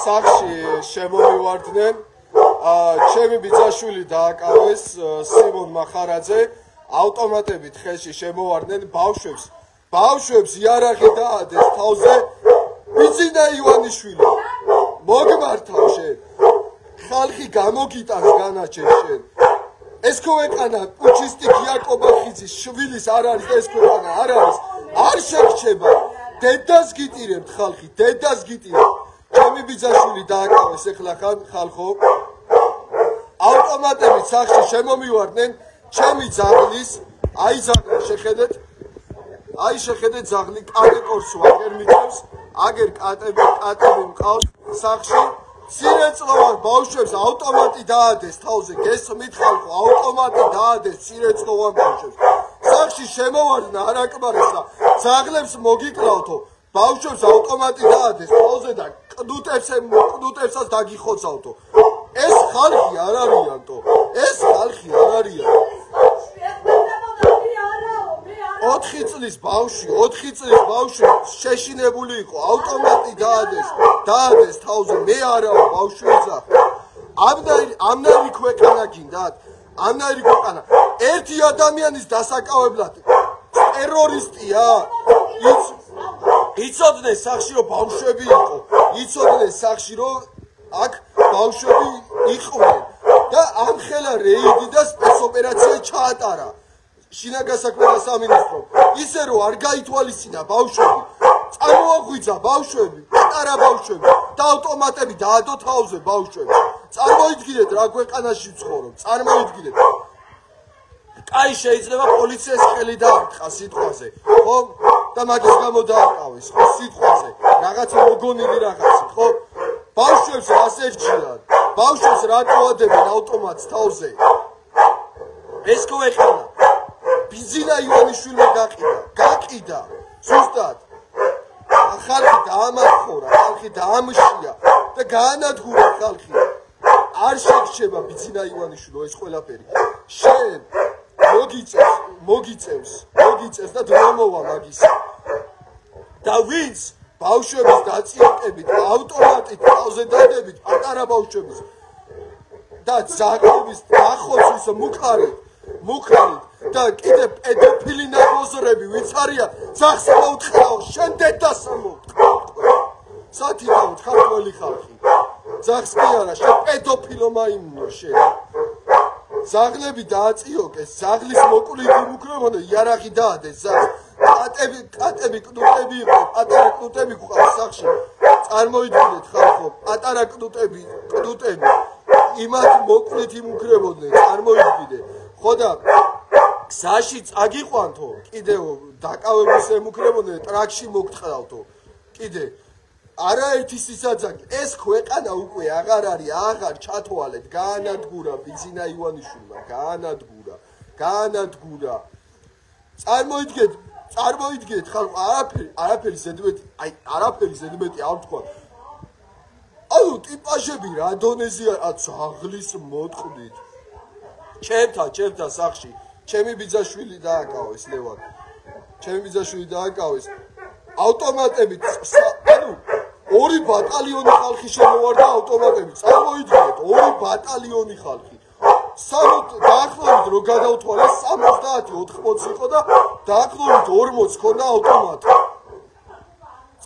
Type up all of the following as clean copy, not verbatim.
სახში შემომივარდნენ ჩემი ბიძაშვილი დააკავეს სიმონ მახარაძე ავტომატებით ხელში შემოვარდნენ ბავშვებს იარაღი დაადეს თავზე ბიძინა ივანიშვილი მოგმართავ შენ ხალხი გამოგიტანს განაჩენ შენ ეს ქვეყანა პუჩისტი გიაკობახიძის შვილის არ არის ეს ქვეყანა არ არის არ შეგჩება დედას გიტირებთ ხალხი დედას გიტირებთ ჩემი ბიძაშვილი დააკავეს ეხლა ხალხო ავტომატებით სახში შემომივარდნენ ჩემი ძაღლის აი ძაღლი შეხედეთ ძაღლი კატეკორსო აგერ მიწევს აგერ კატები მყავს სახში ცირეწლოვან ბავშვებს ავტომატი დაადეს თავზე გესმით ხალხო ავტომატი დაადეს ცირეწლოვან ბავშვებს სახში შემოვარდნა არაკმარესა ძაღლებს მოგიკლავთო ბავშვებს ავტომატი დაადეს თავზე და კნუტებსაც დაგიხოცავთო ეს ხალხი არ არიანტო ეს ხალხი არ არიან 4 წლის ბავშვი შეშინებული იყო ავტომატი დაადეს თავზე მე არავ ბავშვი ძაღლი ამნაირი ქვეყანა გინდათ ამნაირი ქვეყანა ერთი ადამიანის დასაკავებლად ტერორისტია იცოდნენ სახში რომ ბავშვები იყო იცოდნენ სახში რომ აქ ბავშვები იყვნენ და ამხელა რეიდი და სპეცოპერაცია ჩაატარა შინაგან საქმეთა სამინისტრომ ისე რომ არ გაითვალისწინა ბავშვები წარმოაღვიძა ბავშვები პატარა ბავშვები და ავტომატები დაადო თავზე ბავშვებს წარმოიდგინეთ რა ქვეყანაში ვცხოვრობ წარმოიდგინეთ კაი შეიძლება პოლიციას ხელი დაარტყა სიტყვაზე ხო და მაგის გამო დააკავეს ხო სიტყვაზე რაღაცა მოგონილი რაღაცა ხო ბავშვებს რას ერჩიან ბავშვებს რატო ადებენ ავტომატს თავზე ეს ქვეყანა ბიძინა ივანიშვილი გაკიდა ზუსტად ხალხი დაამახორა ხალხი დაამშია და გაანადგურა ხალხი არ შეგჩება ბიძინა ივანიშვილო ეს ყველაფერი შენ მოგიწევს და დრომოვა მაგისა და ვინც ბავშვების დაწიოკებით ავტომატით თავზე დადებით პატარა ბავშვების და ძაღლების დახოცვის მუხარით და კიდე პედოფილი ნაგოზრები ვინც არიან ძაღლს მოუთხაო შენ დედას მოუთხაო სათითაოდ ქართველი ხალხი ძაღლს კი არა შენ პედოფილო მაიმუნო შენ ძაღლები დააწიოკეს ძაღლის მოკლედი მუქრებოდა იარაღი დაადეს ძაღლს კატები კნუტები იყო პატარა კნუტები ყავს სახში წარმოიდგინეთ ხალხო პატარა კნუტები იმათ მოკლედი მუქრებოდნენ წარმოიდგინეთ ხო და გზაში წაგიყვანთო კიდევ დაკავების ემუქრებოდნენ ტრაქში მოგტყავთო კიდე არაერთი სიცაძაკი ეს ქვეყანა უკვე აღარ არის აღარ ჩათვალეთ გაანადგურა ბიძინა ივანიშვილმა გაანადგურა წარმოიდგეთ ხალხო არაფერი ზედმეტი არ თქვა აუ ტიპაჟები რა დონეზია ძაღლის მოტყდით ჩემთან სახში ჩემი ბიძაშვილი დააკავეს ლევან ჩემი ბიძაშვილი დააკავეს ავტომატებით ანუ 2 ბატალიონი ხალხი შემოვარდა ავტომატებით წარმოიდგინეთ 2 ბატალიონი ხალხი დაახლოებით რომ გადავთვალე 70-80 იყო და დაახლოებით 40 ქონდა ავტომატი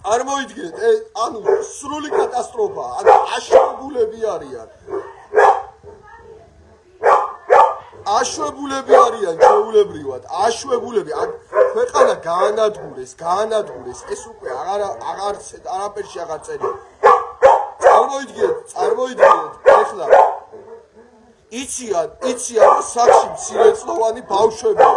წარმოიდგინეთ ანუ სრული კატასტროფა ანუ აშვებულები არიან ჩვეულებრივად აშვებულები ქვეყანა გაანადგურეს ეს უკვე არაფერში აღარ წერია წარმოიდგინეთ ეხლა იციან რომ სახში მცირეწლოვანი ბავშვებია